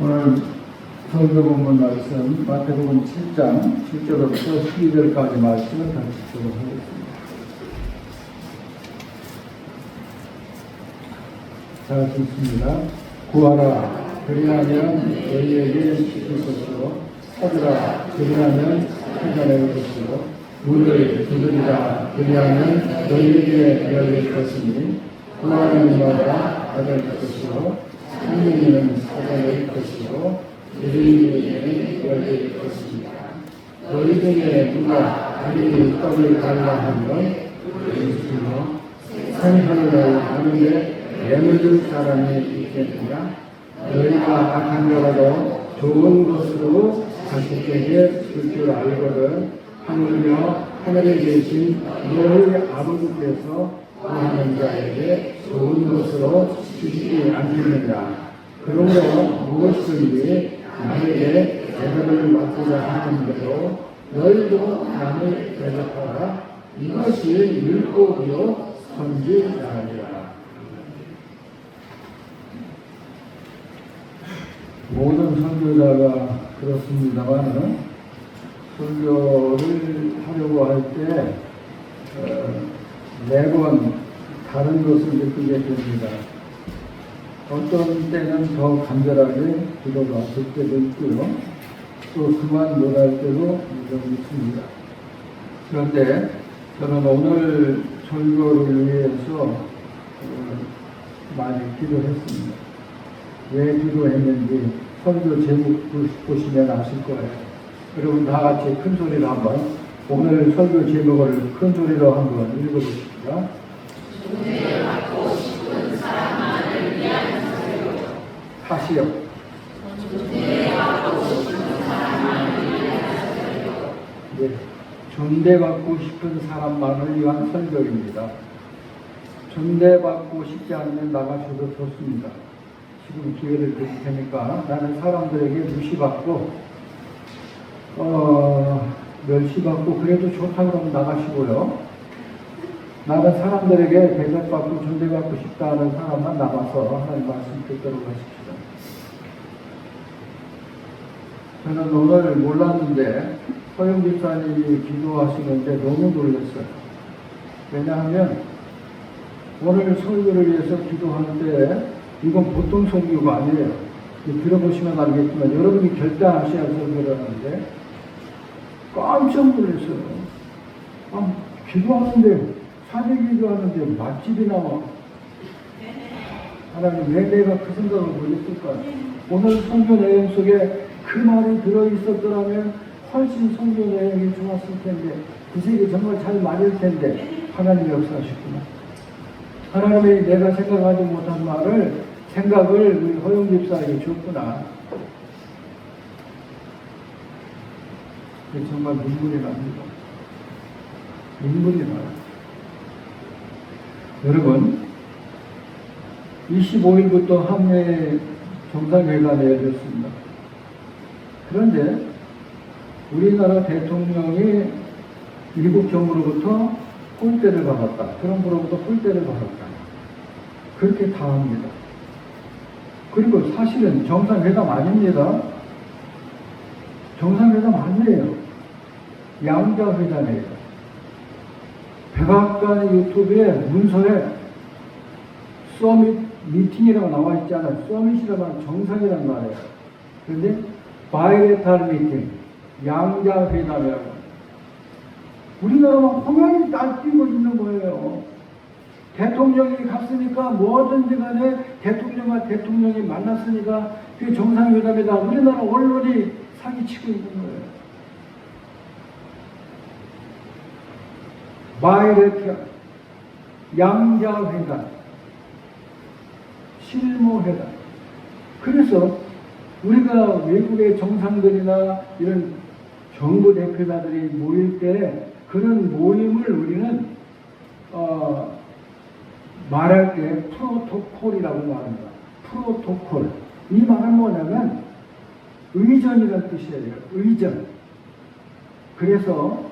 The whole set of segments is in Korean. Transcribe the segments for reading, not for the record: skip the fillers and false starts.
오늘 설교 본문 말씀 마태복음 7장 7절부터 12절까지 말씀을 같이 읽도록 하겠습니다. 잘 듣습니다. 구하라 그리하면 너희에게 주실 것이요 찾으라 그리하면 찾아낼 것이요 문을 두드리라 그리하면 너희에게 열릴 것이니 구하는 이마다 받을 것이요 찾는 이는 찾아낼 것이요 누리는 열릴 것입니다. 너희 중에 누가 자기 떡을 달라 하면 주시며 생선을 하는데 내물줄 사람이 있겠느냐? 너희가 악한 자라도 좋은 것으로 자식에게 줄 줄 알거든 하물며 하늘에 계신 너희 아버지께서 구하는 자에게 좋은 것으로 주시지 않겠느냐? 그러므로 무엇이든지 남에게 대접을 받고자 하는 대로 너희도 남을 대접하라. 이것이 율법이요 선지자니라. 모든 선교자가 그렇습니다만 선교를 하려고 할 때 매번 다른 것을 느끼게 됩니다. 어떤 때는 더 간절하게 기도가 될 때도 있고요. 또 그만 못할 때도 있습니다. 그런데 저는 오늘 설교를 위해서 많이 기도했습니다. 왜 기도했는지 설교 제목 보시면 아실 거예요. 여러분 다 같이 큰 소리로 한번 오늘 설교 제목을 큰 소리로 한번 읽어보십시다. 존대받고 싶은 사람만을 위한 설교. 다시요. 존대받고 싶은 사람만을 위한 설교. 네, 존대받고 싶은 사람만을 위한 설교입니다. 존대받고 싶지 않으면 나가셔도 좋습니다. 지금 기회를 드릴 테니까 나는 사람들에게 무시받고 멸시받고 그래도 좋다 그러면 나가시고요. 나는 사람들에게 대접받고 존대받고 싶다 하는 사람만 남아서 하나님 말씀 듣도록 하십시오. 저는 오늘 몰랐는데 허영 집사님이 기도하시는데 너무 놀랐어요. 왜냐하면 오늘 설교를 위해서 기도하는데 이건 보통 설교가 아니에요. 들어보시면 알겠지만 여러분이 결단하셔야 설교를 하는데 깜짝 놀랐어요. 기도하는데 사제 기도하는데 맛집이 나와. 하나님 왜 내가 그 생각을 못했을까? 오늘 설교 내용 속에 그 말이 들어있었더라면 훨씬 설교 내용이 좋았을 텐데 구색이 정말 잘 맞을 텐데 하나님이 역사하셨구나. 하나님이 내가 생각하지 못한 생각을 우리 허영 집사에게 줬구나. 정말 눈물이 납니다. 눈물이 나요. 여러분, 25일부터 한미 정상회담이 열렸습니다. 그런데 우리나라 대통령이 미국 정부로부터 꿀대를 받았다. 트럼프로부터 꿀대를 받았다. 그렇게 당합니다. 그리고 사실은 정상회담 아닙니다. 정상회담 아니에요. 양자회담이에요. 백악관의 유튜브에 문서에 서밋 미팅이라고 나와 있잖아요. 서밋이라고 하면 정상이란 말이에요. 그런데 바이레탈 미팅, 양자회담이라고. 우리나라가 호명이 날뛰고 있는 거예요. 대통령이 갔으니까 뭐든지 간에 대통령과 대통령이 만났으니까 그게 정상회담이다. 우리나라 언론이 사기치고 있는 거예요. 바이레탈, 양자회담, 실무회담. 그래서 우리가 외국의 정상들이나 이런 정부 대표자들이 모일 때 그런 모임을 우리는 말할 때 프로토콜이라고 말합니다. 프로토콜. 이 말은 뭐냐면 의전이라는 뜻이에요. 의전. 그래서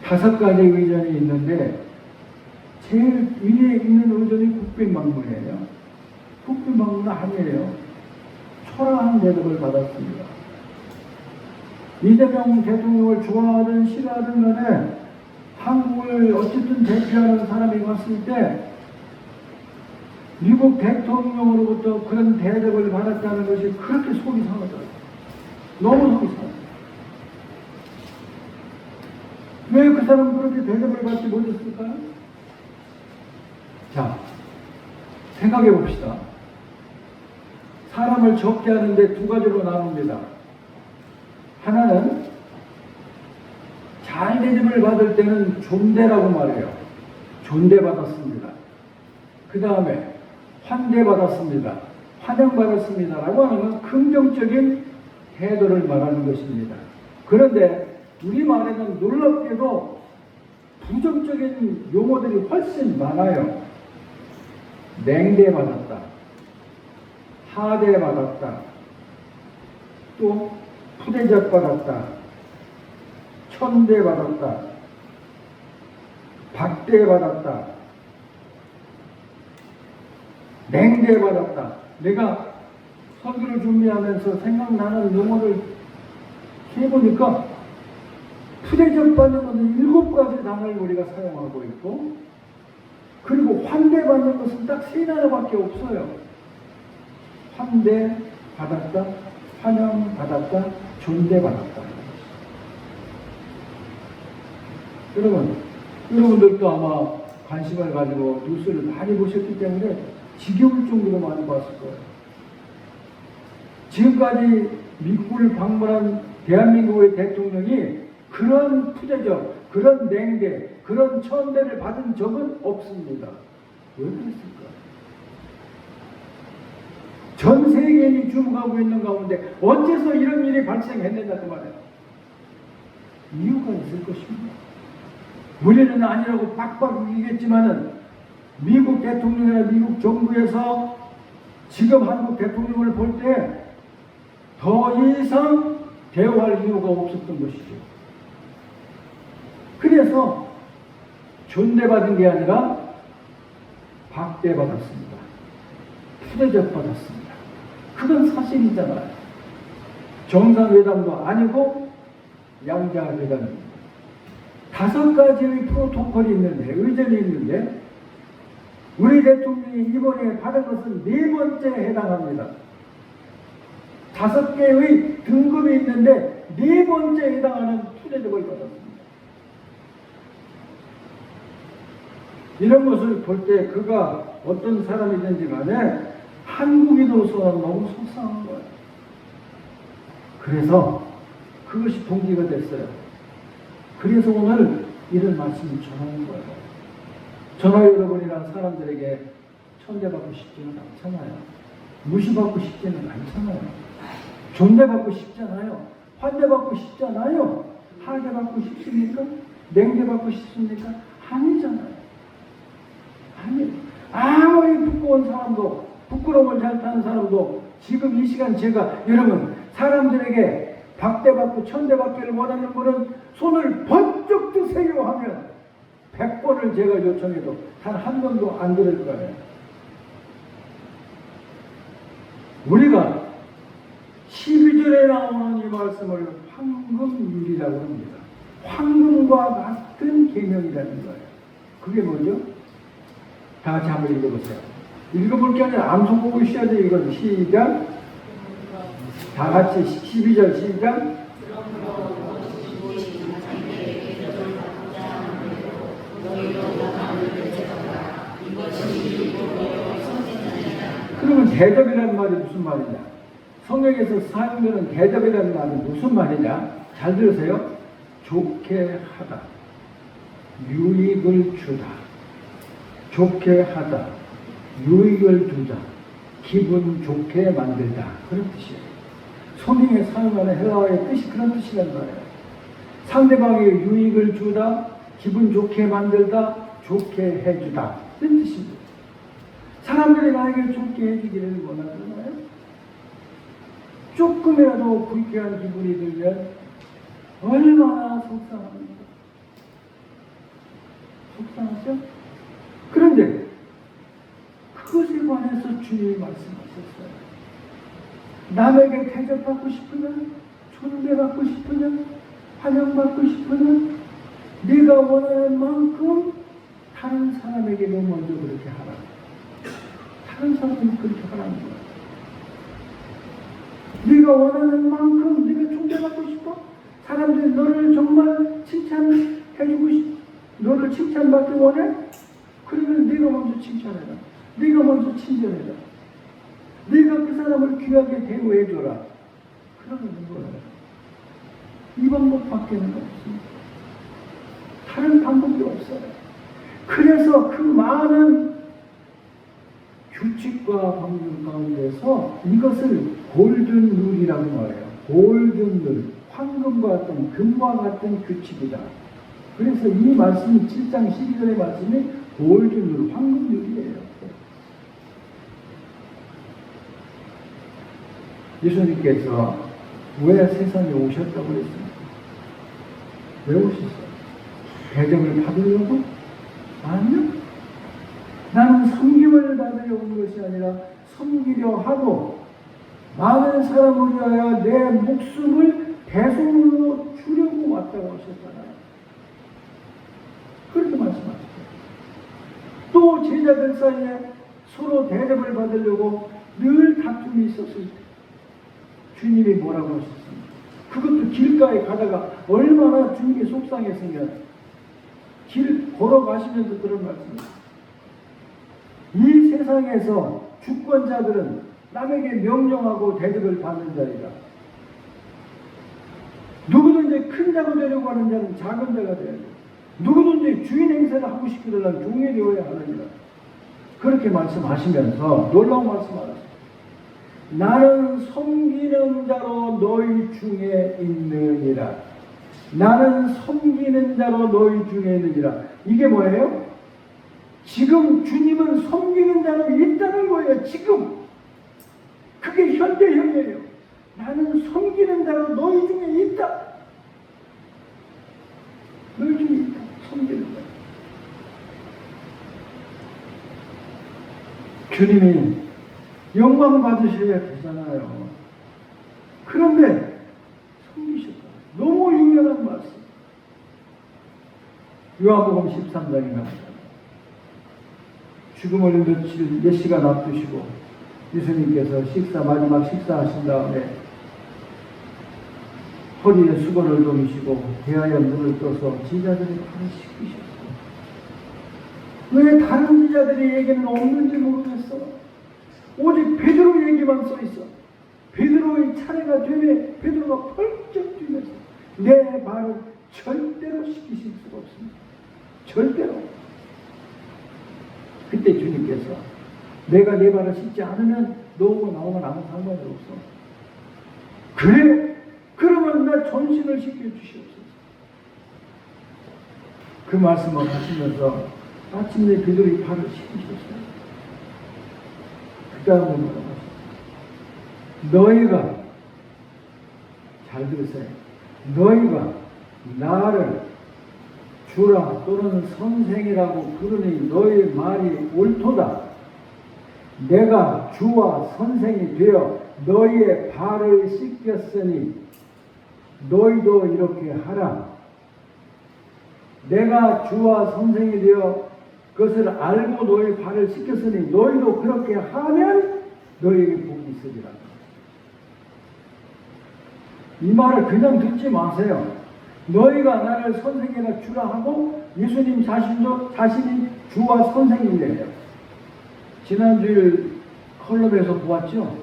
5가지 의전이 있는데 제일 위에 있는 의전이 국빈방문이에요. 국빈방문은 아니에요. 초라한 대접을 받았습니다. 이재명 대통령을 좋아하든 싫어하든 간에 한국을 어쨌든 대표하는 사람이 왔을 때 미국 대통령으로부터 그런 대접을 받았다는 것이 그렇게 속이 상하더라고요. 너무 속이 상하더라고요. 왜 그 사람은 그렇게 대접을 받지 못했을까요? 자, 생각해 봅시다. 사람을 적게 하는데 두 가지로 나눕니다. 하나는 잘 대접을 받을 때는 존대라고 말해요. 존대받았습니다. 그 다음에 환대받았습니다. 환영받았습니다. 라고 하는 건 긍정적인 태도를 말하는 것입니다. 그런데 우리말에는 놀랍게도 부정적인 용어들이 훨씬 많아요. 냉대받았다. 하대받았다. 또 푸대접받았다. 천대받았다. 박대받았다. 냉대받았다. 내가 설교를 준비하면서 생각나는 용어를 해보니까 푸대접받는 것은 7가지 단어를 우리가 사용하고 있고, 그리고 환대받는 것은 딱 3단어밖에 없어요. 환대받았다, 환영받았다, 존대받았다. 여러분들도 아마 관심을 가지고 뉴스를 많이 보셨기 때문에 지겨울 정도로 많이 봤을 거예요. 지금까지 미국을 방문한 대한민국의 대통령이 그런 푸대접, 그런 냉대, 그런 천대를 받은 적은 없습니다. 왜 그랬을까? 전 세계인이 주목하고 있는 가운데 어째서 이런 일이 발생했느냐 그 말이에요. 이유가 있을 것입니다. 우리는 아니라고 빡빡 얘기했지만은 미국 대통령이나 미국 정부에서 지금 한국 대통령을 볼 때 더 이상 대우할 이유가 없었던 것이죠. 그래서 존대받은 게 아니라 박대받았습니다. 푸대접받았습니다. 그건 사실이잖아요. 정상회담도 아니고 양자회담입니다. 5가지의 프로토콜이 있는데, 의전이 있는데, 우리 대통령이 이번에 받은 것은 4번째에 해당합니다. 5개의 등급이 있는데 4번째에 해당하는 푸대접을 받았습니다. 이런 것을 볼 때 그가 어떤 사람이든지 간에 한국인으로서는 너무 속상한 거예요. 그래서 그것이 동기가 됐어요. 그래서 오늘 이런 말씀을 전하는 거예요. 저나 여러분이란 사람들에게 천대받고 싶지는 않잖아요. 무시받고 싶지는 않잖아요. 존대받고 싶잖아요. 환대받고 싶잖아요. 하대받고 싶습니까? 냉대받고 싶습니까? 아니잖아요. 아니, 아무리 부끄러운 사람도, 부끄러움을 잘 타는 사람도 지금 이 시간 제가 여러분 사람들에게 박대받고 천대받기를 원하는 분은 손을 번쩍 드세요 하면 100번을 제가 요청해도 단 한 번도 안 들을 거예요. 우리가 12절에 나오는 이 말씀을 황금률이라고 합니다. 황금과 같은 계명이라는 거예요. 그게 뭐죠? 다 같이 한번 읽어보세요. 읽어볼 게 아니라 암송 보고 쉬어야 돼요. 이건 시작. 다 같이 12절 시작. 그러면 대접이라는 말이 무슨 말이냐? 성경에서 사용되는 대접이라는 말은 무슨 말이냐? 잘 들으세요. 좋게 하다, 유익을 주다, 좋게 하다, 유익을 주다, 기분 좋게 만들다, 그런 뜻이에요. 성경에 사용하는 헬라어의 뜻이 그런 뜻이란 말이에요. 상대방에게 유익을 주다, 기분 좋게 만들다, 좋게 해주다, 이런 뜻입니다. 사람들이 나에게 좋게 해주기를 원하잖아요. 조금이라도 불쾌한 기분이 들면 얼마나 속상합니까? 속상하죠? 그런데 그것에 관해서 주님이 말씀하셨어요. 남에게 대접받고 싶으면, 존대받고 싶으면, 환영받고 싶으면 네가 원하는 만큼 다른 사람에게도 먼저 그렇게 하라. 다른 사람은 그렇게 하라는 거야. 네가 원하는 만큼 네가 존대받고 싶어? 사람들이 너를 정말 칭찬해주고 싶어? 너를 칭찬받기 원해? 그러면 네가 먼저 칭찬해라. 네가 먼저 친절해라. 네가 그 사람을 귀하게 대우해줘라. 그러는 거야. 이 방법밖에는 없습니다. 다른 방법이 없어요. 그래서 그 많은 규칙과 방법 가운데서 이것을 골든 룰이라고 말해요. 골든 룰. 황금과 같은, 금과 같은 규칙이다. 그래서 이 말씀이 7장 12절의 말씀이 골든 룰, 황금 룰이에요. 예수님께서 왜 세상에 오셨다고 그랬습니까? 왜 오셨어요? 대접을 받으려고? 아니요. 나는 섬김을 받으려 온 것이 아니라 섬기려 하고 많은 사람을 위하여 내 목숨을 대속으로 주려고 왔다고 하셨잖아요. 그렇게 말씀하셨어요. 또 제자들 사이에 서로 대접을 받으려고 늘 다툼이 있었을 때 주님이 뭐라고 하셨습니까? 그것도 길가에 가다가 얼마나 주님이 속상했으면 길 걸어가시면서 그런 말씀이에요. 이 세상에서 주권자들은 남에게 명령하고 대접을 받는 자이다. 누구든지 큰 자가 되려고 하는 자는 작은 자가 되어야 돼. 누구든지 주인 행세를 하고 싶으려면 종이 되어야 하느니라. 그렇게 말씀하시면서 놀라운 말씀하셨습니다. 나는 섬기는 자로 너희 중에 있느니라. 나는 섬기는 자로 너희 중에 있느니라. 이게 뭐예요? 지금 주님은 섬기는 자로 있다는 거예요. 지금. 그게 현대형이에요. 나는 섬기는 자로 너희 중에 있다. 너희 중에 있다. 섬기는 자. 주님이 영광 받으셔야 되잖아요. 그런데 섬기셨다. 너무 유명한 말씀. 요한복음 13장에 죽음을 몇 시간 앞두시고 예수님께서 마지막 식사하신 다음에 허리에 수건을 동이시고 대하여 물을 떠서 제자들의 발을 씻기셨어요. 왜 다른 제자들의 얘기는 없는지 모르겠어. 오직 베드로 얘기만 써 있어. 베드로의 차례가 되면 베드로가 펄쩍 뛰면서 내 발을 절대로 씻기실 수가 없습니다. 절대로. 그때 주님께서 내가 내 발을 씻지 않으면 너하고 나오면 아무 상관이 없어. 그래? 그러면 나 전신을 씻겨주시옵소서. 그 말씀을 하시면서 마침내 베드로의 발을 씻기셨어요. 그 다음에 뭐라고 하셨어요? 너희가 잘 들으세요. 너희가 나를 주라 또는 선생이라고 부르니 너희 말이 옳도다. 내가 주와 선생이 되어 너희의 발을 씻겼으니 너희도 이렇게 하라. 내가 주와 선생이 되어 그것을 알고 너희 발을 씻겼으니 너희도 그렇게 하면 너희에게 복이 있으리라. 이 말을 그냥 듣지 마세요. 너희가 나를 선생이라 주라 하고 예수님 자신이 주와 선생님이래요. 지난주일 컬럼에서 보았죠.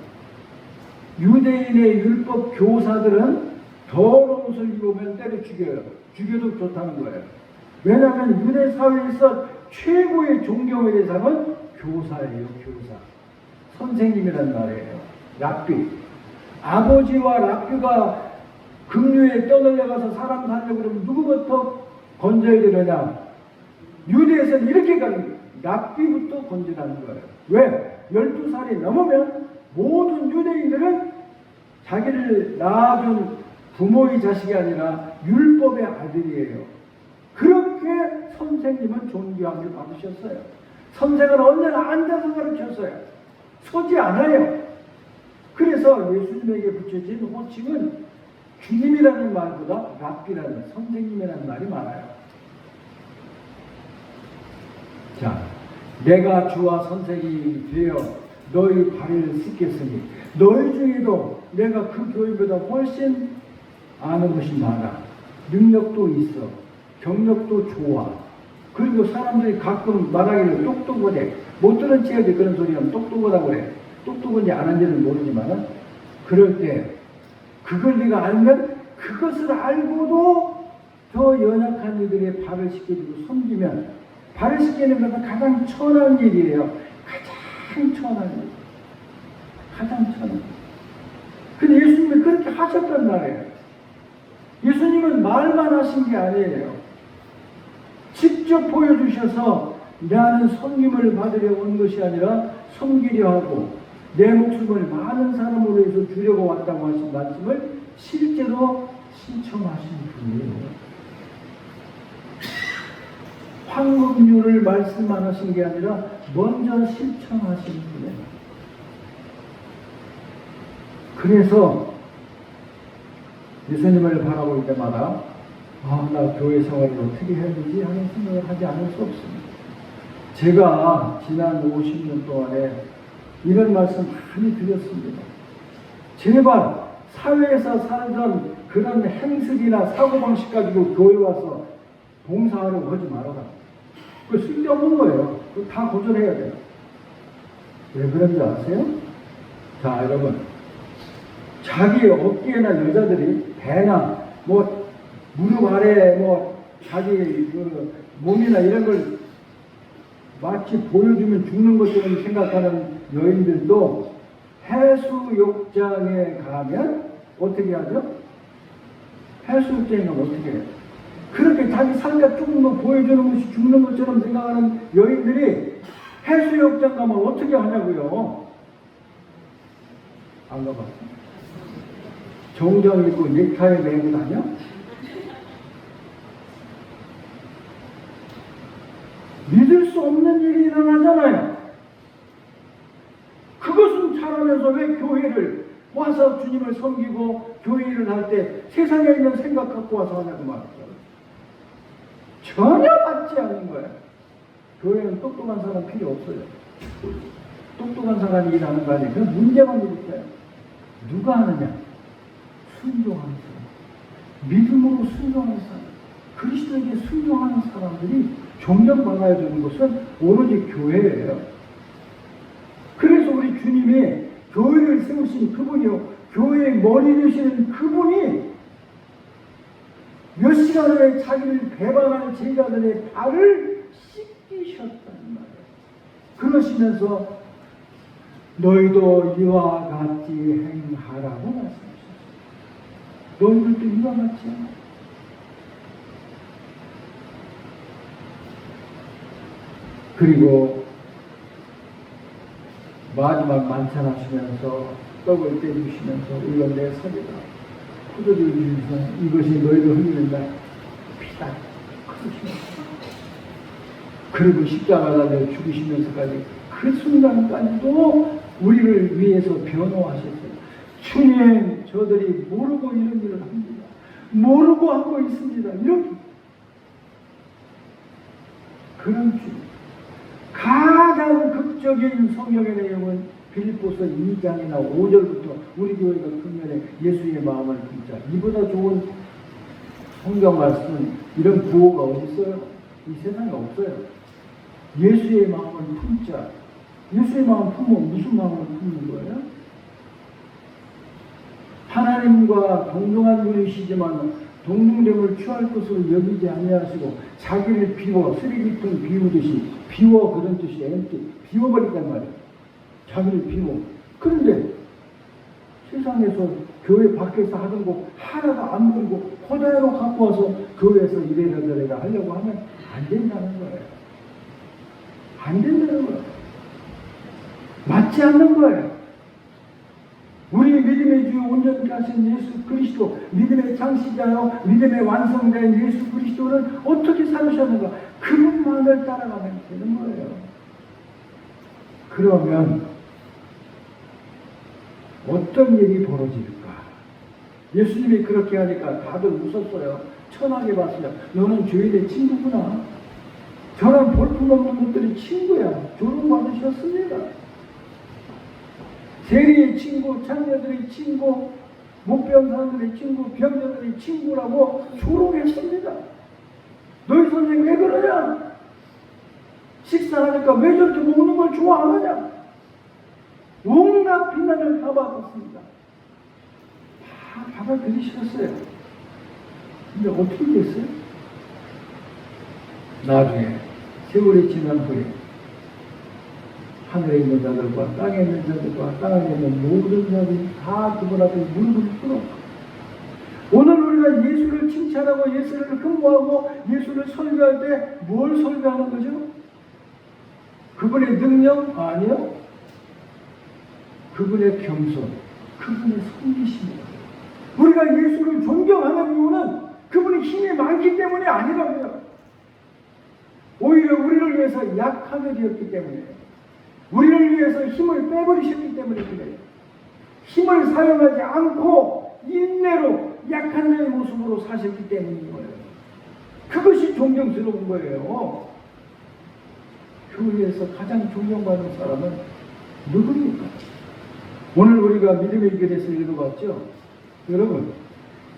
유대인의 율법 교사들은 더러운 옷을 입으면 때려 죽여요. 죽여도 좋다는 거예요. 왜냐하면 유대 사회에서 최고의 존경의 대상은 교사예요. 교사. 선생님이란 말이에요. 랍비. 아버지와 랍비가 급류에 떠들려가서 사람 살려고 그러면 누구부터 건져야 되느냐? 유대에서는 이렇게 가는 거예요. 랍비부터 건지라는 거예요. 왜? 12살이 넘으면 모든 유대인들은 자기를 낳아준 부모의 자식이 아니라 율법의 아들이에요. 그렇게 선생님은 존귀함을 받으셨어요. 선생은 언제나 앉아서 가르쳤어요. 서지 않아요. 그래서 예수님에게 붙여진 호칭은 주님이라는 말보다 랍비라는 선생님이라는 말이 많아요. 자, 내가 주와 선생이 되어 너희 발을 씻겠으니 너희 중에도 내가 그 교회보다 훨씬 아는 것이 많아. 능력도 있어. 경력도 좋아. 그리고 사람들이 가끔 말하기를 똑똑하대. 못 들은 체하지 그런 소리하면 똑똑하다고 해. 똑똑한지 안 한지는 모르지만 그럴 때 그걸 네가 알면 그것을 알고도 더 연약한 이들의 발을 씻겨주고 섬기면 발을 씻기는 것은 가장 천한 일이에요. 가장 천한 일. 가장 천한 일. 근데 예수님이 그렇게 하셨단 말이에요. 예수님은 말만 하신 게 아니에요. 직접 보여주셔서 나는 섬김을 받으려 온 것이 아니라 섬기려 하고 내 목숨을 많은 사람으로 해서 주려고 왔다고 하신 말씀을 실제로 실천하신 분이에요. 황금률을 말씀만 하신 게 아니라 먼저 실천하신 분이에요. 그래서 예수님을 바라볼 때마다 나 교회 생활을 어떻게 해야 되지 하는 생각을 하지 않을 수 없습니다. 제가 지난 50년 동안에 이런 말씀 많이 드렸습니다. 제발 사회에서 살던 그런 행색이나 사고방식 가지고 교회 와서 봉사하려고 하지 말아라. 그거 쓸데없는 거예요. 그거 다 고전해야 돼요. 왜 그런지 아세요? 자, 여러분. 자기 어깨나 여자들이 배나 뭐 무릎 아래 뭐 자기 그 몸이나 이런 걸 마치 보여주면 죽는 것처럼 생각하는 여인들도 해수욕장에 가면 어떻게 하죠? 해수욕장에 가면 어떻게 해요? 그렇게 자기 삶과 조금 더 보여주는 것이 죽는 것처럼 생각하는 여인들이 해수욕장 가면 어떻게 하냐고요? 안 가봤어요? 정장 입고 넥타이 매고 다녀? 믿을 수 없는 일이 일어나잖아요. 그것은 잘하면서 왜 교회를 와서 주님을 섬기고 교회 일을 할 때 세상에 있는 생각 갖고 와서 하냐고 말이죠. 전혀 맞지 않는 거예요. 교회는 똑똑한 사람 필요 없어요. 똑똑한 사람이 일하는 거 아니에요. 그냥 문제만 일으켜요. 누가 하느냐? 순종하는 사람. 믿음으로 순종하는 사람. 그리스도에게 순종하는 사람들이 존경받아야 되는 것은 오로지 교회예요. 그래서 우리 주님이 교회를 세우신 그분이요. 교회의 머리 되시는 그분이 몇 시간 후에 자기를 배반하는 제자들의 발을 씻기셨단 말이에요. 그러시면서 너희도 이와 같이 행하라고 말씀하셨어요. 너희들도 이와 같이 하라. 그리고 마지막 만찬하시면서 떡을 떼주시면서 이건 내 살이다. 포도주를 주시면서 이것이 너희를 흘리는 날 피다. 그리고 십자가 달려 죽으시면서까지 그 순간까지도 우리를 위해서 변호하셨어요. 주님, 저들이 모르고 이런 일을 합니다. 모르고 하고 있습니다. 이렇게. 그런 주님. 가장 극적인 성경의 내용은 빌립보서 2장이나 5절부터 우리 교회가 금년에 예수의 마음을 품자. 이보다 좋은 성경 말씀은 이런 구호가 어디 있어요? 이 세상에 없어요. 예수의 마음을 품자. 예수의 마음 품으면 무슨 마음을 품는 거예요? 하나님과 동등한 분이시지만 동등됨을 취할 것으로 여기지 아니하시고 자기를 비워 쓰레기통 비우듯이 비워 그런 뜻이에요. empty. 비워버리단 말이에요. 자기를 비워. 그런데 세상에서 교회 밖에서 하던 거 하나도 안 버리고 그대로 갖고 와서 교회에서 이래라 저래라 하려고 하면 안 된다는 거예요. 안 된다는 거예요. 맞지 않는 거예요. 우리 믿음의 주 온전케 하신 예수 그리스도, 믿음의 창시자요 믿음의 완성자인 예수 그리스도는 어떻게 살으셨는가? 그분만을 따라가면 되는 거예요. 그러면 어떤 일이 벌어질까? 예수님이 그렇게 하니까 다들 웃었어요. 천하게 봤어요. 너는 죄인의 친구구나. 저런 볼품없는 것들이 친구야. 조롱받으셨습니다. 세리의 친구, 창녀들의 친구, 목병 사람들의 친구, 병자들의 친구라고 조롱했습니다. 너희 선생 왜 그러냐? 식사하니까 왜 저렇게 먹는 걸 좋아하느냐? 온갖 비난을 다 받았습니다. 다 받아들이셨어요. 근데 어떻게 됐어요? 나중에 세월이 지난 후에 하늘에 있는 자들과 땅에 있는 자들과 땅에 있는 모든 자들이 다 그분 앞에 무릎을 꿇어. 오늘 우리가 예수를 칭찬하고 예수를 흠모하고 예수를 설교할 때 뭘 설교하는 거죠? 그분의 능력? 아니요. 그분의 겸손, 그분의 섬기심입니다. 우리가 예수를 존경하는 이유는 그분의 힘이 많기 때문이 아니라고요. 오히려 우리를 위해서 약하게 되었기 때문에, 우리를 위해서 힘을 빼버리셨기 때문에 그래요. 힘을 사용하지 않고 인내로 약한 자의 모습으로 사셨기 때문인 거예요. 그것이 존경스러운 거예요. 교회에서 가장 존경받는 사람은 누구입니까? 오늘 우리가 믿음의 길에서 읽어봤죠? 여러분,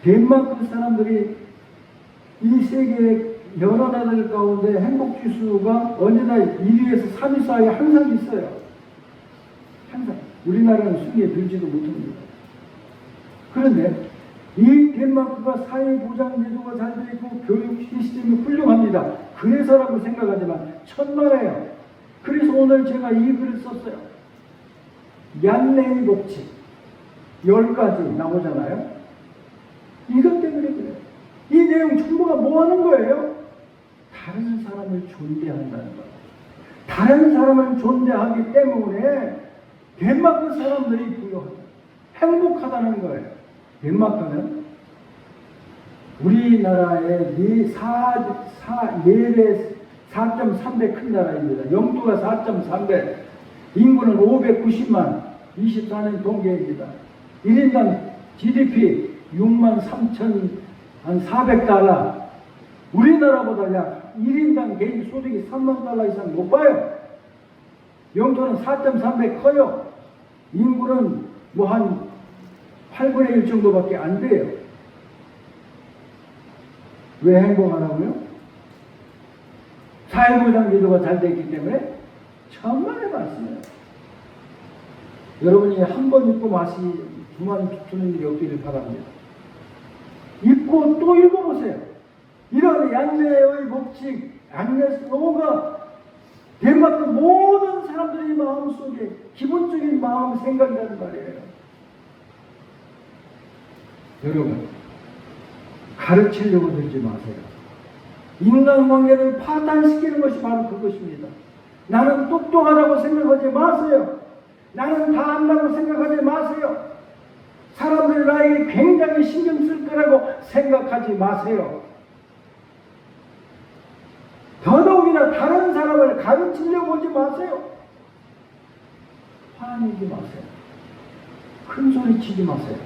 덴마크 사람들이 이 세계의 여러 나라들 가운데 행복지수가 언제나 1위에서 3위 사이에 항상 있어요. 항상. 우리나라는 순위에 들지도 못합니다. 그런데 이 덴마크가 사회보장 제도가 잘 되어 있고 교육 시스템이 훌륭합니다. 그래서라고 생각하지만 천만에요. 그래서 오늘 제가 이 글을 썼어요. 얀네의 법칙 10가지 나오잖아요. 이것 때문에 그래요. 이 내용 전부가 뭐 하는 거예요? 다른 사람을 존대한다는 거예요. 다른 사람을 존대하기 때문에 덴마크 사람들이 부유하다, 행복하다는 거예요. 덴마크는 우리나라의 4배 4.3배 큰 나라입니다. 영토가 4.3배, 인구는 590만, 24년 통계입니다. 1인당 GDP 6만 3,400달러. 우리나라보다 약 1인당 개인 소득이 3만 달러 이상 높아요. 영토는 4.3배 커요. 인구는 뭐 한 8분의 1 정도밖에 안 돼요. 왜 행복하라고요? 사회보장 제도가 잘 됐기 때문에 천만의 말씀이에요. 여러분이 한 번 읽고 맛이 두만 두는 일이 없기를 바랍니다. 읽고 또 읽어보세요. 이런 얀네의 법칙, 얀네스노가 덴마크 모든 사람들의 마음속에 기본적인 마음 생각이라는 말이에요. 여러분, 가르치려고 들지 마세요. 인간관계를 파탄시키는 것이 바로 그것입니다. 나는 똑똑하다고 생각하지 마세요. 나는 다 안다고 생각하지 마세요. 사람들이 나에게 굉장히 신경 쓸 거라고 생각하지 마세요. 더더욱이나 다른 사람을 가르치려고 하지 마세요. 화내지 마세요. 큰 소리 치지 마세요.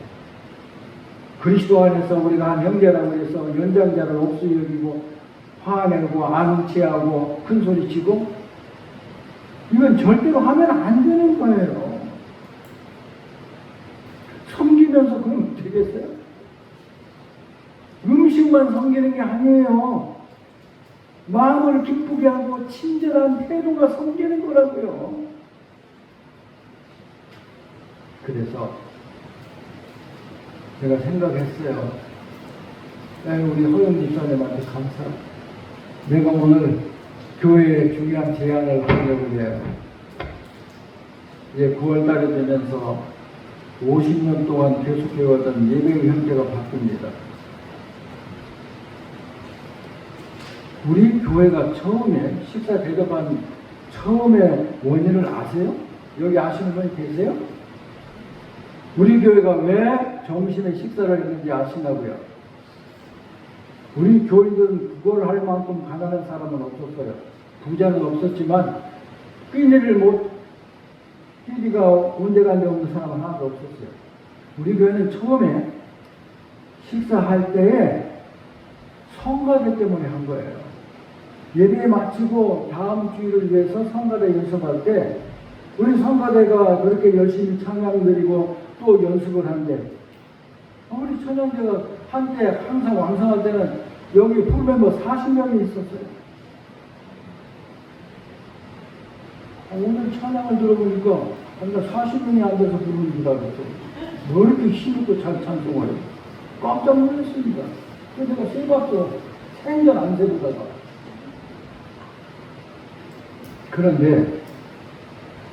그리스도 안에서 우리가 한 형제라고 해서 연장자를 없이 여기고 화내고 안치하고 큰 소리 치고 이건 절대로 하면 안 되는 거예요. 섬기면서 그러면 되겠어요? 음식만 섬기는 게 아니에요. 마음을 기쁘게 하고 친절한 태도가 섬기는 거라고요. 그래서 제가 생각했어요. 우리 허영 집사님한테 감사. 내가 오늘 교회에 중요한 제안을 하려고 해요. 이제 9월달이 되면서 50년 동안 계속해왔던 예배 형태가 바뀝니다. 우리 교회가 처음에 식사 대접한 처음에 원인을 아세요? 여기 아시는 분이 계세요? 우리 교회가 왜 점심에 식사를 했는지 아시나고요? 우리 교인들은 그걸 할 만큼 가난한 사람은 없었어요. 부자는 없었지만 끼니를 PD가 문제가 없는 사람은 하나도 없었어요. 우리 교회는 처음에 식사할 때에 성가대 때문에 한 거예요. 예배 마치고 다음 주일을 위해서 성가대 연습할 때 우리 성가대가 그렇게 열심히 찬양 드리고 또 연습을 하는데 우리 천연대가 한때 항상 왕성할 때는 여기 풀멤버 40명이 있었어요. 오늘 찬양을 들어보니까 40명이 앉아서 부르는 줄 알았어. 뭐 이렇게 힘있고 잘 찬송을 해. 깜짝 놀랐습니다. 그래서 제가 세봤어. 생전 안 세보다가. 그런데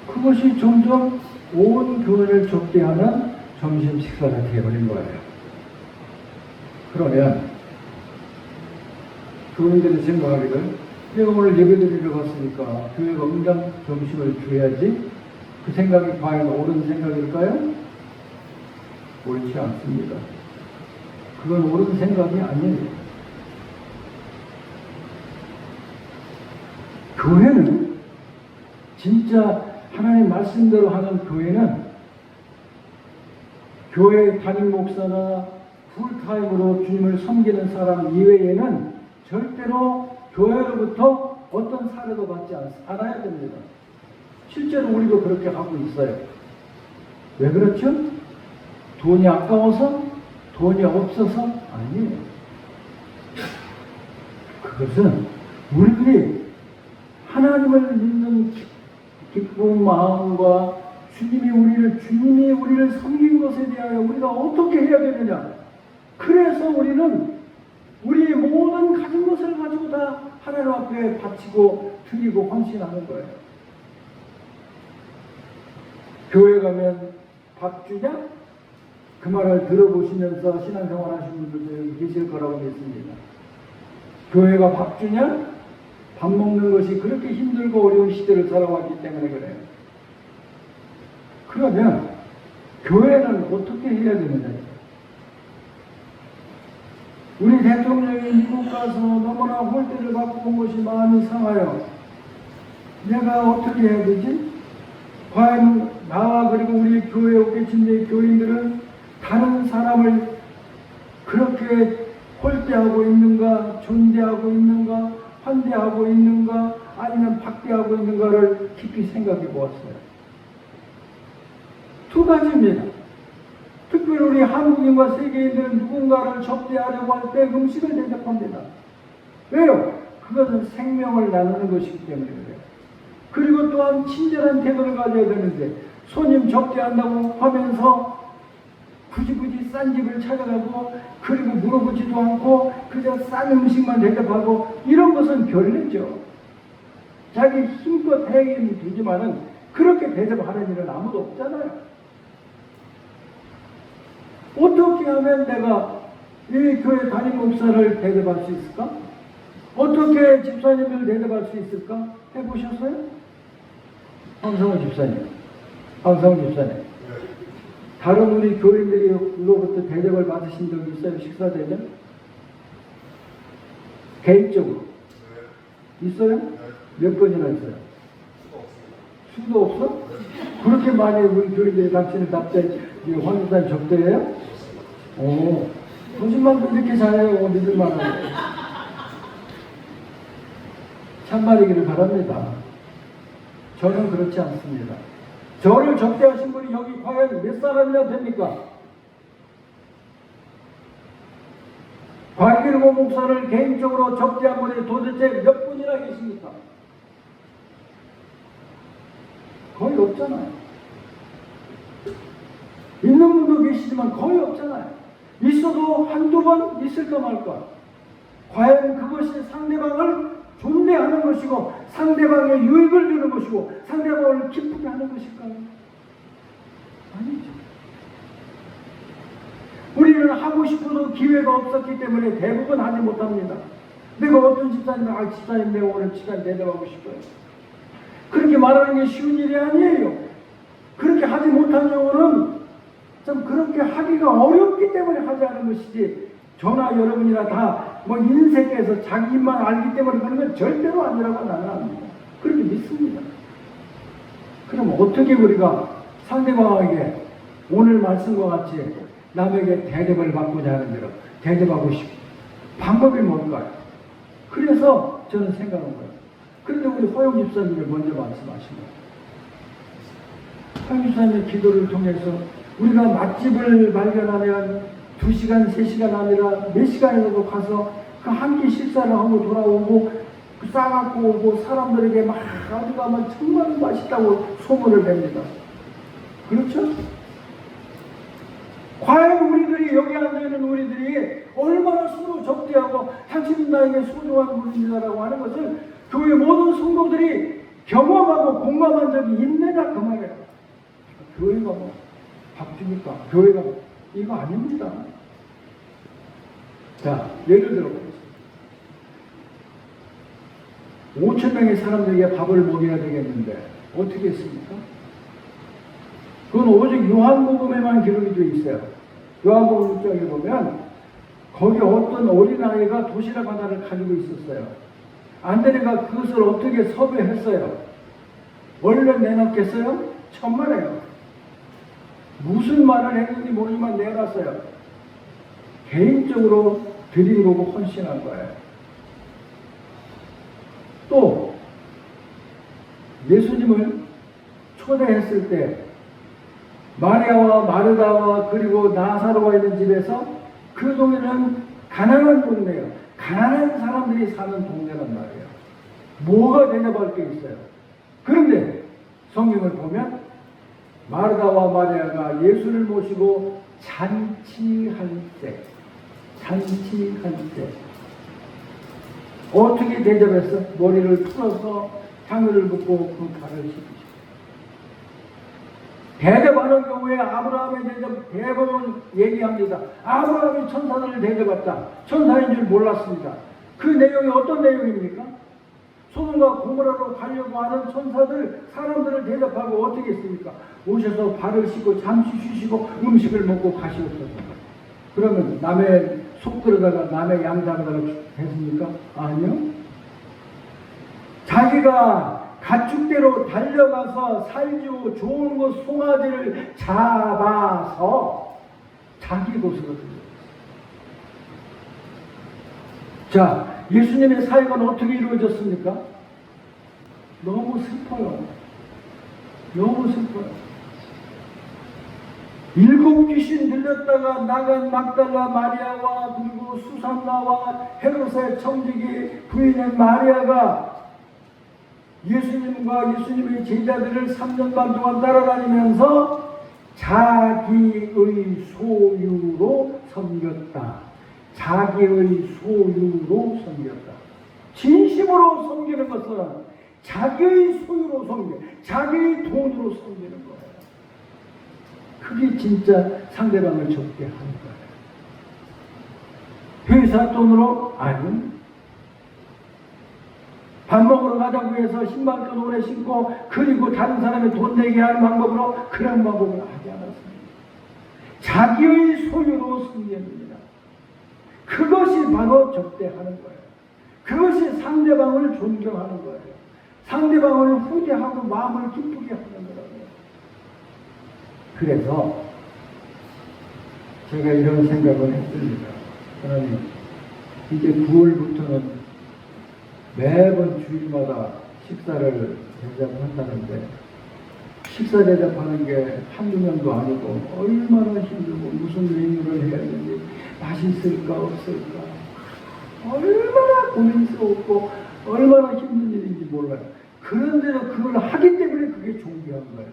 그것이 점점 온 교회를 접대하는 점심 식사가 되어버린 거예요. 그러면 교인들이 생각하기를 내가 오늘 예배드리러 갔으니까 교회가 응당 점심을 줘야지, 그 생각이 과연 옳은 생각일까요? 옳지 않습니다. 그건 옳은 생각이 아니에요. 교회는 진짜 하나님 말씀대로 하는 교회는 교회 담임 목사나 풀타임으로 주님을 섬기는 사람 이외에는 절대로 교회로부터 어떤 사례도 받지 않아야 됩니다. 실제로 우리도 그렇게 하고 있어요. 왜 그렇죠? 돈이 아까워서? 돈이 없어서? 아니에요. 그것은 우리들이 하나님을 믿는 기쁜 마음과 주님이 우리를 섬긴 것에 대하여 우리가 어떻게 해야 되느냐. 그래서 우리는 우리의 모든 가진 것을 가지고 다 하나님 앞에 바치고 드리고 헌신하는 거예요. 교회 가면 밥 주냐? 그 말을 들어보시면서 신앙생활 하시는 분들도 여기 계실 거라고 믿습니다. 교회가 밥 주냐? 밥 먹는 것이 그렇게 힘들고 어려운 시대를 살아왔기 때문에 그래요. 그러면 교회는 어떻게 해야 되느냐? 우리 대통령이 미국 가서 너무나 홀대를 받고 온 것이 마음이 상하여 내가 어떻게 해야 되지? 과연 나와 그리고 우리 교회 오케친의 교인들은 다른 사람을 그렇게 홀대하고 있는가, 존대하고 있는가, 환대하고 있는가, 아니면 박대하고 있는가를 깊이 생각해 보았어요. 두 가지입니다. 특별히 우리 한국인과 세계인들은 누군가를 접대하려고 할 때 음식을 대접합니다. 왜요? 그것은 생명을 나누는 것이기 때문에 그래요. 그리고 또한 친절한 태도를 가져야 되는데 손님 접대한다고 하면서 굳이 싼 집을 찾아가고 그리고 물어보지도 않고 그저 싼 음식만 대접하고 이런 것은 별로죠. 자기 힘껏 해야는 되지만은 그렇게 대접하는 일은 아무도 없잖아요. 어떻게 하면 내가 이 교회 담임 목사를 대접할 수 있을까? 어떻게 집사님을 대접할 수 있을까? 해보셨어요? 황성훈 집사님. 다른 우리 교인들로부터 대접을 받으신 적 있어요? 식사 대접? 개인적으로? 있어요? 몇 번이나 있어요? 수도 없어? 그렇게 많이 우리 교인들이 당신을 황 집사님 접대해요? 오, 거짓말도 이렇게 잘해요. 믿을만하게. 참말이기를 바랍니다. 저는 그렇지 않습니다. 저를 접대하신 분이 여기 과연 몇 사람이나 됩니까? 곽일고 목사를 개인적으로 접대한 분이 도대체 몇 분이나 계십니까? 거의 없잖아요. 있는 분도 계시지만 거의 없잖아요. 있어도 한두 번 있을까 말까. 과연 그것이 상대방을 존대하는 것이고 상대방의 유익을 주는 것이고 상대방을 기쁘게 하는 것일까요? 아니죠. 우리는 하고 싶어도 기회가 없었기 때문에 대부분 하지 못합니다. 내가 어떤 집사님, 집사님 내가 오늘 시간 대접하고 싶어요. 그렇게 말하는 게 쉬운 일이 아니에요. 그렇게 하지 못한 경우는 좀 그렇게 하기가 어렵기 때문에 하지 않은 것이지 저나 여러분이나 다 뭐 인생에서 자기 입만 알기 때문에 그런 건 절대로 아니라고 나는 합니다. 그렇게 믿습니다. 그럼 어떻게 우리가 상대방에게 오늘 말씀과 같이 남에게 대접을 받고자 하는 대로 대접하고 싶고 방법이 뭘까요? 그래서 저는 생각한 거예요. 그런데 우리 허용 집사님을 먼저 말씀하신 거예요. 허용 집사님의 기도를 통해서 우리가 맛집을 발견하면 2시간, 3시간 아니라 몇 시간이라도 가서 그 한 끼 식사를 하고 돌아오고 싸갖고 오고 사람들에게 막 어디 가면 정말 맛있다고 소문을 냅니다. 그렇죠? 과연 우리들이 여기 앉아있는 우리들이 얼마나 서로 접대하고 당신은 나에게 소중한 분이다라고 하는 것을 교회 모든 성도들이 경험하고 공감한 적이 있느냐 그 말이에요. 교회가 뭐 바뀌니까 교회가 이거 아닙니다. 자, 예를 들어보겠습니다. 5,000명의 사람들에게 밥을 먹여야 되겠는데 어떻게 했습니까? 그건 오직 요한복음에만 기록이 되어 있어요. 요한복음 1장에 보면 거기 어떤 어린아이가 도시락 하나를 가지고 있었어요. 안드레가 그것을 어떻게 섭외했어요? 얼른 내놨겠어요? 천만에요. 무슨 말을 했는지 모르지만 내놨어요. 개인적으로 드린 거고 헌신한 거예요. 또 예수님을 초대했을 때 마리아와 마르다와 그리고 나사로가 있는 집에서 그 동네는 가난한 동네예요. 가난한 사람들이 사는 동네란 말이에요. 뭐가 대접할 게 있어요. 그런데 성경을 보면 마르다와 마리아가 예수를 모시고 잔치할 때 어떻게 대접했어? 머리를 풀어서 향유를 붓고 그 발을 씻으시고 대접하는 경우에 아브라함의 대접 대부분 얘기합니다. 아브라함이 천사들을 대접했다. 천사인 줄 몰랐습니다. 그 내용이 어떤 내용입니까? 소돔과 고모라로 가려고 하는 천사들, 사람들을 대접하고 어떻게 했습니까? 오셔서 발을 씻고 잠시 쉬시고 음식을 먹고 가시옵소서. 그러면 남의 속 끌어다가 남의 양 잡아다가 했습니까? 아니요. 자기가 가축대로 달려가서 살지고 좋은 것 송아지를 잡아서 자기 곳으로 들려갔어요. 자, 예수님의 사역은 어떻게 이루어졌습니까? 너무 슬퍼요. 너무 슬퍼요. 7 귀신 들렸다가 나간 막달라 마리아와 그리고 수산나와 헤롯의 청지기 부인의 마리아가 예수님과 예수님의 제자들을 3년 반 동안 따라다니면서 자기의 소유로 섬겼다. 자기의 소유로 섬겼다. 진심으로 섬기는 것은 자기의 소유로 섬겨, 자기의 돈으로 섬기는 거예요. 그게 진짜 상대방을 접대하는 거예요. 회사 돈으로? 아니. 밥 먹으러 가자고 해서 신발끈 오래 신고 그리고 다른 사람이 돈 내게 하는 방법으로 그런 방법을 하지 않았습니다. 자기의 소유로 섬깁니다. 그것이 바로 접대하는 거예요. 그것이 상대방을 존경하는 거예요. 상대방을 후대하고 마음을 기쁘게 하는 거라고요. 그래서 제가 이런 생각을 했습니다. 하나님, 이제 9월부터는 매번 주일마다 식사를 대접한다는데 식사 대접하는 게 한두 명도 아니고 얼마나 힘들고 무슨 메뉴를 해야 되는지 맛있을까 없을까 얼마나 고민스럽고 얼마나 힘든 일인지 몰라요. 그런데도 그걸 하기 때문에 그게 존귀한 거예요.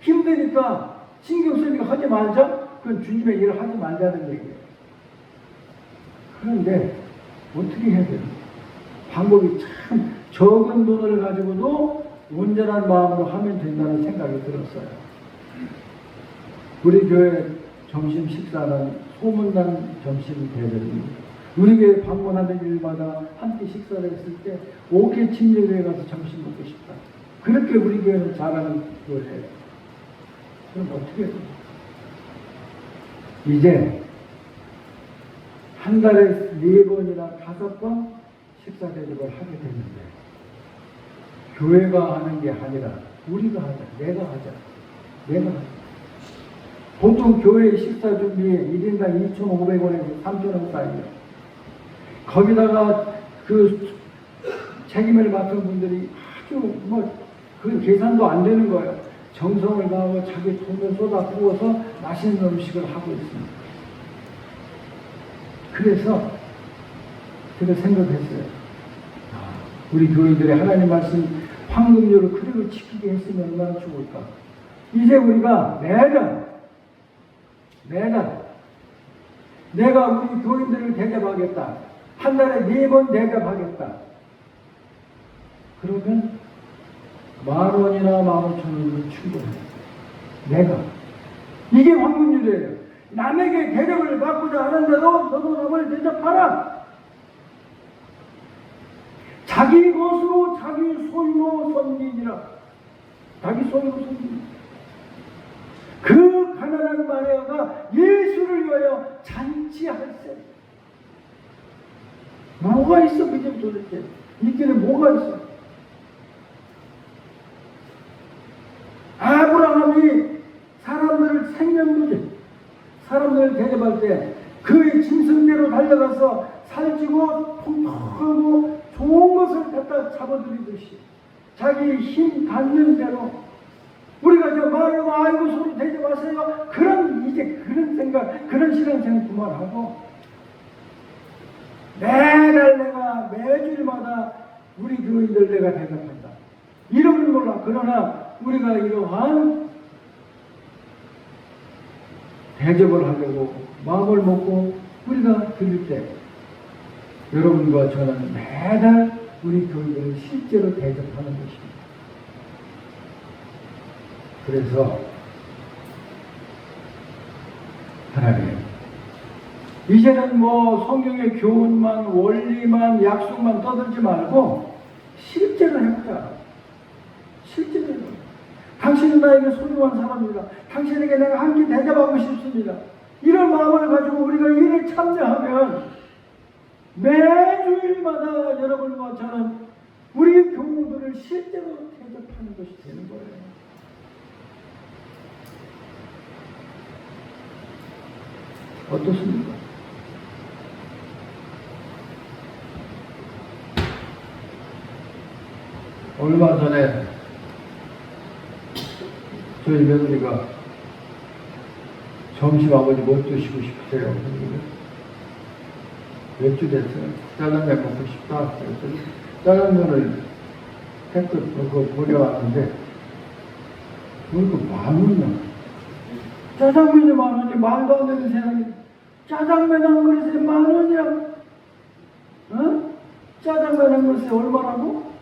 힘드니까 신경 쓰니까 하지 말자? 그건 주님의 일을 하지 말자는 얘기예요. 그런데 어떻게 해야 돼요? 방법이 참 적은 돈을 가지고도 온전한 마음으로 하면 된다는 생각이 들었어요. 우리 교회 점심 식사는 소문난 점심 대접입니다. 우리 교회 방문하는 일마다 함께 식사를 했을 때 오케 침례교회 가서 점심 먹고 싶다. 그렇게 우리 교회는 잘하는 교회예요. 그럼 어떻게 해야 돼요? 이제 한 달에 4번이나 5번 식사 대접을 하게 되는데 교회가 하는 게 아니라 우리가 하자. 내가 하자. 내가 하자. 보통 교회 식사 준비에 1인당 2,500원에서 3,000원 사이에요. 거기다가 그 책임을 맡은 분들이 아주 그 계산도 안 되는 거예요. 정성을 다하고 자기 돈을 쏟아 부어서 맛있는 음식을 하고 있습니다. 그래서 제가 생각했어요. 우리 교인들이 하나님 말씀 황금률을 그대로 지키게 했으면 얼마나 좋을까. 이제 우리가 매달 내가 우리 교인들을 대접하겠다. 한 달에 4번 대접하겠다. 그러면 10,000원이나 15,000원이면 충분해요. 내가. 이게 황금률이에요. 남에게 대접을 받고자 하는데도 너도 남을 대접하라. 자기 것으로 자기 소유로 섬기니라. 자기 소유로 섬기니라. 그 가난한 마리아가 예수를 위하여 잔치할세. 뭐가 있어 그 집 도대체? 있기는 뭐가 있어? 아브라함이 사람들을 생명부지 사람들을 대접할 때 그의 짐승대로 달려가서 살찌고 통통하고 좋은 것을 갖다 잡아들이듯이 자기 힘 닿는 대로 우리가 저 말로 아이고 서로 대접하세요. 그런 생각, 그런 신앙생활 그만하고 매달 내가 매주일마다 우리 교인들 내가 대접한다. 이름을 몰라. 그러나 우리가 이러한 대접을 하려고 마음을 먹고 우리가 드릴 때 여러분과 저는 매달 우리 교인들을 실제로 대접하는 것입니다. 그래서 하나님 이제는 성경의 교훈만 원리만 약속만 떠들지 말고 실제로 해보자. 실제로 해보자. 당신은 나에게 소중한 사람입니다. 당신에게 내가 한 끼 대접하고 싶습니다. 이런 마음을 가지고 우리가 일에 참여하면 매주일마다 여러분과 저는 우리 교우들을 실제로 대접하는 것이 되는 거예요. 어떻습니까? 얼마 전에 저희 며느리가 점심 아버지 뭐 드시고 싶으세요? 몇 주 됐어요. 짜장면 먹고 싶다. 그랬더니 짜장면을 댓글 그거 보려왔는데 그러니까 10,000원이야. 짜장면이 10,000원이 말도 안 되는 세상에 짜장면 한 그릇에 10,000원이야. 어? 짜장면 한 그릇에 얼마라고?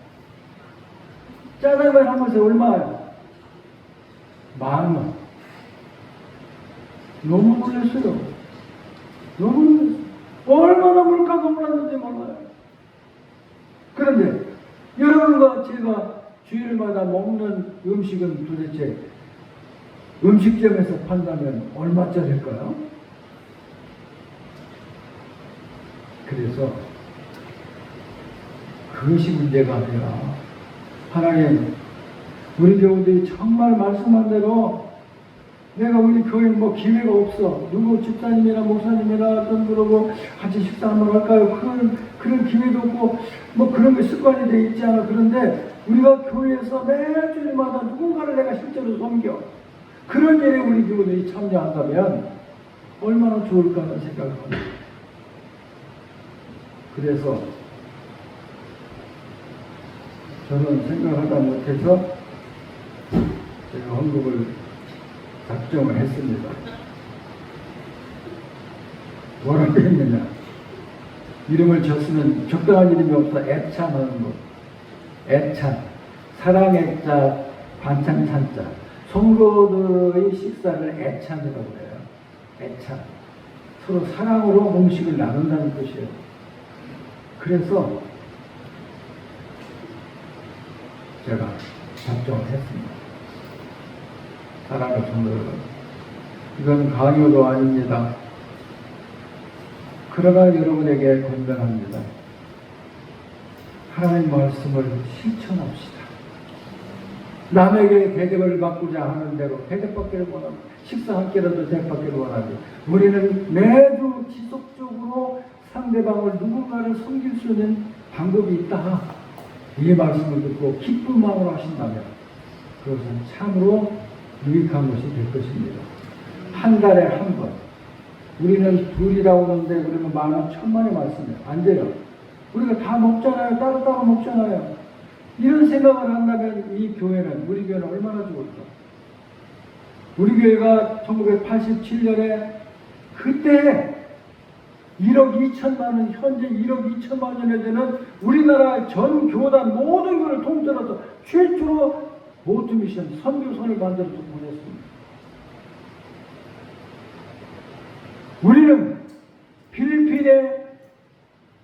짜장면 한 그릇에 얼마야? 10,000원. 너무 놀랐어요. 너무 놀랐어요. 얼마나 물가가 올랐는지 몰라요. 그런데 여러분과 제가 주일마다 먹는 음식은 도대체 음식점에서 판다면 얼마짜리일까요? 그래서 그것이 문제가 아니라 하나님 우리 교우들이 정말 말씀한 대로 내가 우리 교회 기회가 없어. 누구 집사님이나 목사님이나 어떤 그러고 같이 식사 한번 할까요? 그런 기회도 없고 그런 게 습관이 돼 있지 않아. 그런데 우리가 교회에서 매주일마다 누군가를 내가 실제로 섬겨. 그런 일에 우리 교우들이 참여한다면 얼마나 좋을까 하는 생각을 합니다. 그래서 저는 생각하다 못해서 제가 헌금을 작정을 했습니다. 뭐라고 했느냐. 이름을 졌으면 적당한 이름이 없어 애찬하는 것. 애찬. 사랑애자, 반찬찬자. 성도들의 식사를 애찬이라고 해요. 애찬. 서로 사랑으로 음식을 나눈다는 뜻이에요. 그래서 제가 작정을 했습니다. 사랑하는 성도 여러분, 이건 강요도 아닙니다. 그러나 여러분에게 권면합니다. 하나님 말씀을 실천합시다. 남에게 대접을 받고자 하는 대로 대접받기를 원하고 식사 한 끼라도 대접받기를 원하지. 우리는 매주 지속적으로 상대방을 누군가를 섬길 수 있는 방법이 있다. 이 말씀을 듣고 기쁜 마음으로 하신다면 그것은 참으로 유익한 것이 될 것입니다. 한 달에 한 번. 우리는 둘이라 오는데 그러면 11,000만의 말씀이에요. 안 돼요. 우리가 다 먹잖아요. 따로따로 먹잖아요. 이런 생각을 한다면 이 교회는, 우리 교회는 얼마나 좋을까? 우리 교회가 1987년에 그때 1억 2천만 원, 현재 1억 2천만 원에 되는 우리나라 전 교단 모든 교회를 통틀어서 최초로 모트미션 선교선을 만들어서 보냈습니다. 우리는 필리핀의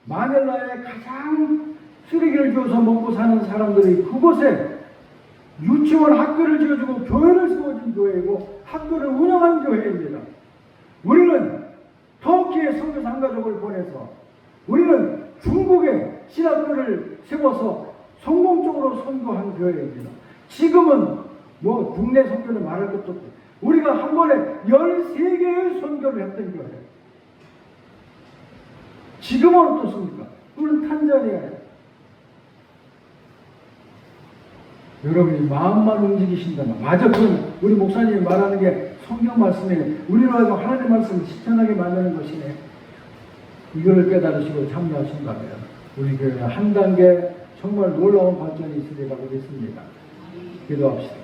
마닐라에 가장 쓰레기를 주워서 먹고 사는 사람들이 그곳에 유치원 학교를 지어주고 교회를 세워준 교회이고 학교를 운영한 교회입니다. 우리는 터키에 선교 상가족을 보내서 우리는 중국에 신학교를 세워서 성공적으로 선교한 교회입니다. 지금은 뭐 국내 선교는 말할 것도 없고 우리가 한 번에 13개의 선교를 했던 교회. 지금은 어떻습니까? 우리는 탄자니아예요. 여러분이 마음만 움직이신다면, 맞아, 그럼 우리 목사님이 말하는 게 성경 말씀이에요. 우리로 하여금 하나님 말씀을 실천하게 만드는 것이네. 이걸 깨달으시고 참여하신다면 우리 교회는 한 단계 정말 놀라운 발전이 있으리라고 믿습니다. 기도합시다.